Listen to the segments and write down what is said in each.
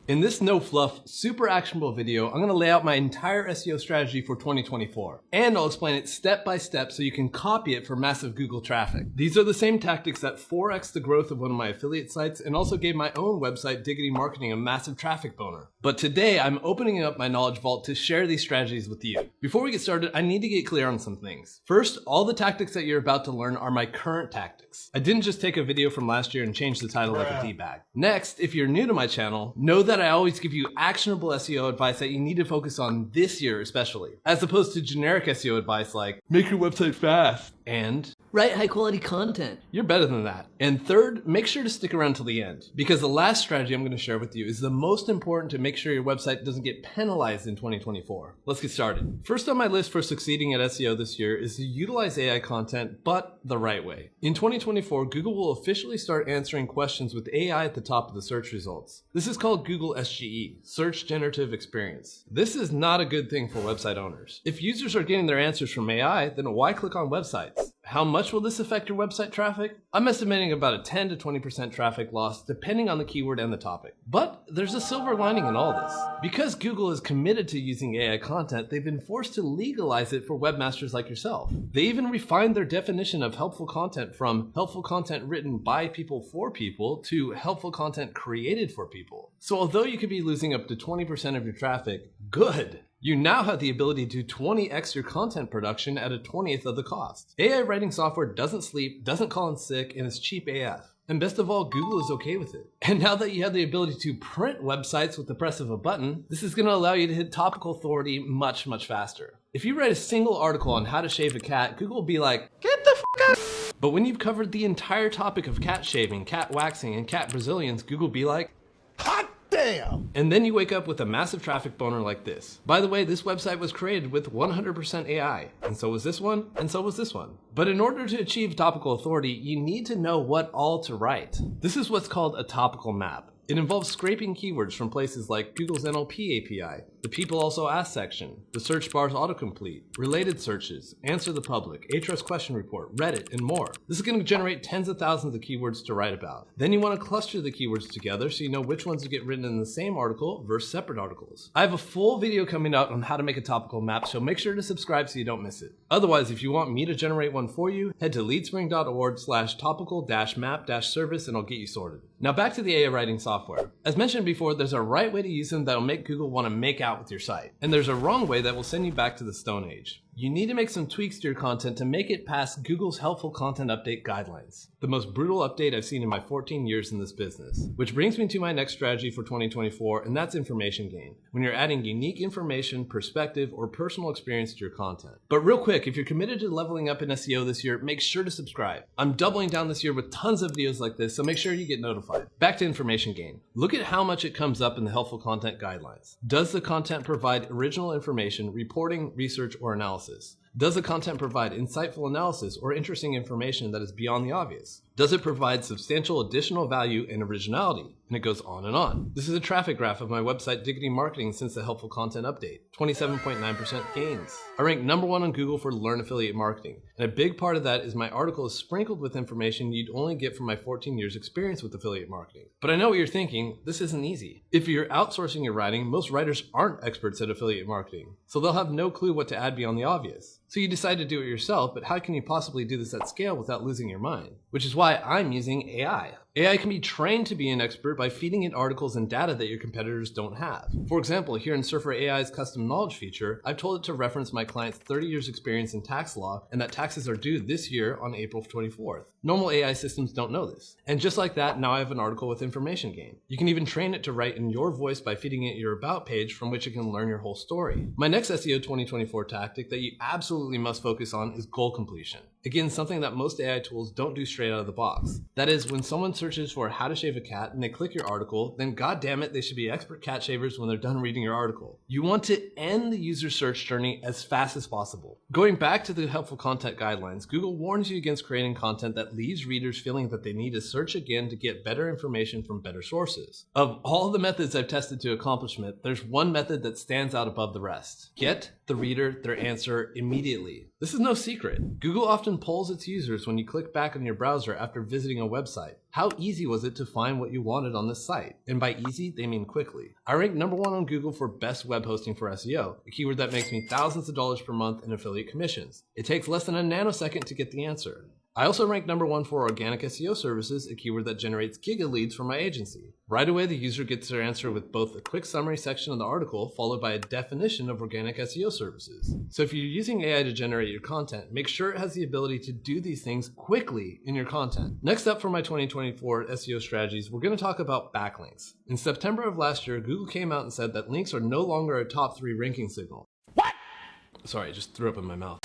In this no fluff, super actionable video, I'm going to lay out my entire SEO strategy for 2024. And I'll explain it step by step so you can copy it for massive Google traffic. These are the same tactics that 4x the growth of one of my affiliate sites and also gave my own website, Diggity Marketing, a massive traffic boner. But today, I'm opening up my knowledge vault to share these strategies with you. Before we get started, I need to get clear on some things. First, all the tactics that you're about to learn are my current tactics. I didn't just take a video from last year and change the title like a D-bag. Next, if you're new to my channel, know that I always give you actionable SEO advice that you need to focus on this year especially, as opposed to generic SEO advice like, make your website fast and write high quality content. You're better than that. And third, make sure to stick around till the end, because the last strategy I'm going to share with you is the most important to make sure your website doesn't get penalized in 2024. Let's get started. First on my list for succeeding at SEO this year is to utilize AI content, but the right way. In 2024, Google will officially start answering questions with AI at the top of the search results. This is called Google SGE, Search Generative Experience. This is not a good thing for website owners. If users are getting their answers from AI, then why click on websites? How much will this affect your website traffic? I'm estimating about a 10 to 20% traffic loss depending on the keyword and the topic. But there's a silver lining in all this. Because Google is committed to using AI content, they've been forced to legalize it for webmasters like yourself. They even refined their definition of helpful content from helpful content written by people for people to helpful content created for people. So although you could be losing up to 20% of your traffic, good! You now have the ability to 20x your content production at a 20th of the cost. AI writing software doesn't sleep, doesn't call in sick, and is cheap AF. And best of all, Google is okay with it. And now that you have the ability to print websites with the press of a button, this is going to allow you to hit topical authority much, much faster. If you write a single article on how to shave a cat, Google will be like, get the fuck out. But when you've covered the entire topic of cat shaving, cat waxing, and cat Brazilians, Google will be like, hot damn! And then you wake up with a massive traffic boner like this. By the way, this website was created with 100% AI, and so was this one, and so was this one. But in order to achieve topical authority, you need to know what all to write. This is what's called a topical map. It involves scraping keywords from places like Google's NLP API, the People Also Ask section, the search bar's autocomplete, related searches, Answer the Public, Ahrefs question report, Reddit, and more. This is going to generate tens of thousands of keywords to write about. Then you want to cluster the keywords together so you know which ones to get written in the same article versus separate articles. I have a full video coming out on how to make a topical map, so make sure to subscribe so you don't miss it. Otherwise, if you want me to generate one for you, head to leadspring.org/topical-map-service and I'll get you sorted. Now back to the AI writing software. As mentioned before, there's a right way to use them that'll make Google want to make out with your site. And there's a wrong way that will send you back to the Stone Age. You need to make some tweaks to your content to make it past Google's helpful content update guidelines. The most brutal update I've seen in my 14 years in this business. Which brings me to my next strategy for 2024, and that's information gain. When you're adding unique information, perspective, or personal experience to your content. But real quick, if you're committed to leveling up in SEO this year, make sure to subscribe. I'm doubling down this year with tons of videos like this, so make sure you get notified. Back to information gain. Look at how much it comes up in the helpful content guidelines. Does the content provide original information, reporting, research, or analysis? Does the content provide insightful analysis or interesting information that is beyond the obvious? Does it provide substantial additional value and originality? And it goes on and on. This is a traffic graph of my website, Diggity Marketing, since the helpful content update. 27.9% gains. I rank #1 on Google for Learn Affiliate Marketing. And a big part of that is my article is sprinkled with information you'd only get from my 14 years experience with affiliate marketing. But I know what you're thinking, this isn't easy. If you're outsourcing your writing, most writers aren't experts at affiliate marketing. So they'll have no clue what to add beyond the obvious. So you decide to do it yourself, but how can you possibly do this at scale without losing your mind? Which is why I'm using AI. AI can be trained to be an expert by feeding it articles and data that your competitors don't have. For example, here in Surfer AI's custom knowledge feature, I've told it to reference my client's 30 years experience in tax law and that taxes are due this year on April 24th. Normal AI systems don't know this. And just like that, now I have an article with information gain. You can even train it to write in your voice by feeding it your about page from which it can learn your whole story. My next SEO 2024 tactic that you absolutely must focus on is goal completion. Again, something that most AI tools don't do straight out of the box. That is, when someone searches for how to shave a cat and they click your article, then goddammit, they should be expert cat shavers when they're done reading your article. You want to end the user search journey as fast as possible. Going back to the helpful content guidelines, Google warns you against creating content that leaves readers feeling that they need to search again to get better information from better sources. Of all the methods I've tested to accomplishment, there's one method that stands out above the rest. Get the reader their answer immediately. This is no secret. Google often polls its users when you click back on your browser after visiting a website. How easy was it to find what you wanted on this site? And by easy, they mean quickly. I ranked #1 on Google for best web hosting for SEO, a keyword that makes me thousands of dollars per month in affiliate commissions. It takes less than a nanosecond to get the answer. I also ranked #1 for organic SEO services, a keyword that generates giga leads for my agency. Right away, the user gets their answer with both a quick summary section of the article followed by a definition of organic SEO services. So if you're using AI to generate your content, make sure it has the ability to do these things quickly in your content. Next up for my 2024 SEO strategies, we're going to talk about backlinks. In September of last year, Google came out and said that links are no longer a top 3 ranking signal. What? Sorry, I just threw up in my mouth.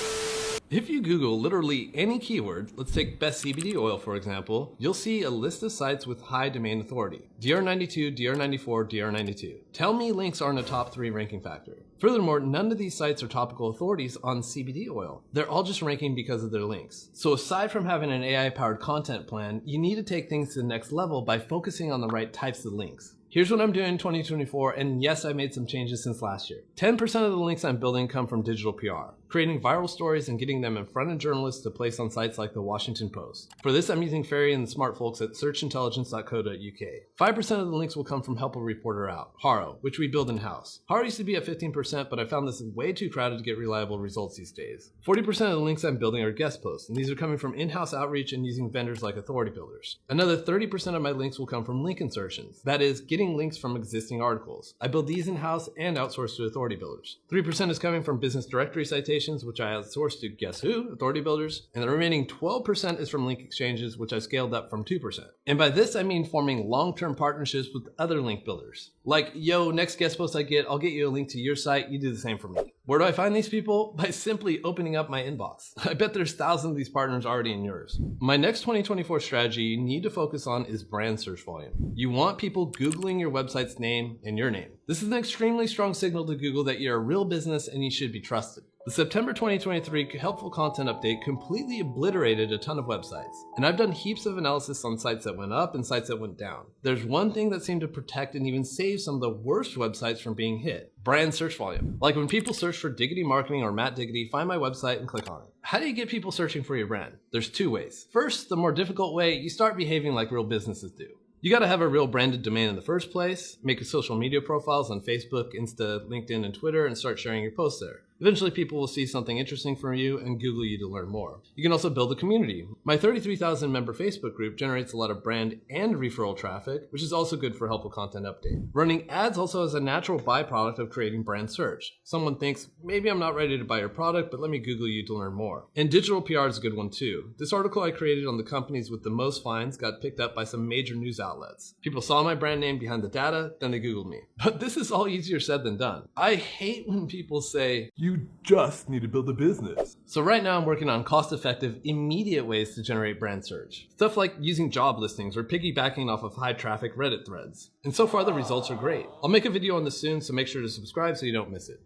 If you Google literally any keyword, let's take best CBD oil for example, you'll see a list of sites with high domain authority. DR92, DR94, DR92. Tell me links aren't a top 3 ranking factor. Furthermore, none of these sites are topical authorities on CBD oil. They're all just ranking because of their links. So aside from having an AI-powered content plan, you need to take things to the next level by focusing on the right types of links. Here's what I'm doing in 2024, and yes, I made some changes since last year. 10% of the links I'm building come from digital PR, creating viral stories and getting them in front of journalists to place on sites like the Washington Post. For this, I'm using Ferry and the smart folks at searchintelligence.co.uk. 5% of the links will come from Help a Reporter Out, Haro, which we build in-house. Haro used to be at 15%, but I found this way too crowded to get reliable results these days. 40% of the links I'm building are guest posts, and these are coming from in-house outreach and using vendors like Authority Builders. Another 30% of my links will come from link insertions, that is, getting links from existing articles. I build these in-house and outsource to Authority Builders. 3% is coming from business directory citations, which I outsource to guess who? Authority Builders. And the remaining 12% is from link exchanges, which I scaled up from 2%. And by this, I mean forming long-term partnerships with other link builders. Like, yo, next guest post I get, I'll get you a link to your site, you do the same for me. Where do I find these people? By simply opening up my inbox. I bet there's thousands of these partners already in yours. My next 2024 strategy you need to focus on is brand search volume. You want people Googling your website's name and your name. This is an extremely strong signal to Google that you're a real business and you should be trusted. The September 2023 helpful content update completely obliterated a ton of websites, and I've done heaps of analysis on sites that went up and sites that went down. There's one thing that seemed to protect and even save some of the worst websites from being hit: brand search volume. Like when people search for Diggity Marketing or Matt Diggity, find my website and click on it. How do you get people searching for your brand? There's 2 ways. First, the more difficult way, you start behaving like real businesses do. You gotta have a real branded domain in the first place, make social media profiles on Facebook, Insta, LinkedIn, and Twitter, and start sharing your posts there. Eventually, people will see something interesting from you and Google you to learn more. You can also build a community. My 33,000 member Facebook group generates a lot of brand and referral traffic, which is also good for helpful content update. Running ads also has a natural byproduct of creating brand search. Someone thinks, maybe I'm not ready to buy your product, but let me Google you to learn more. And digital PR is a good one too. This article I created on the companies with the most fines got picked up by some major news outlets. People saw my brand name behind the data, then they Googled me. But this is all easier said than done. I hate when people say, you just need to build a business. So right now I'm working on cost-effective, immediate ways to generate brand search. Stuff like using job listings or piggybacking off of high traffic Reddit threads. And so far the results are great. I'll make a video on this soon, so make sure to subscribe so you don't miss it.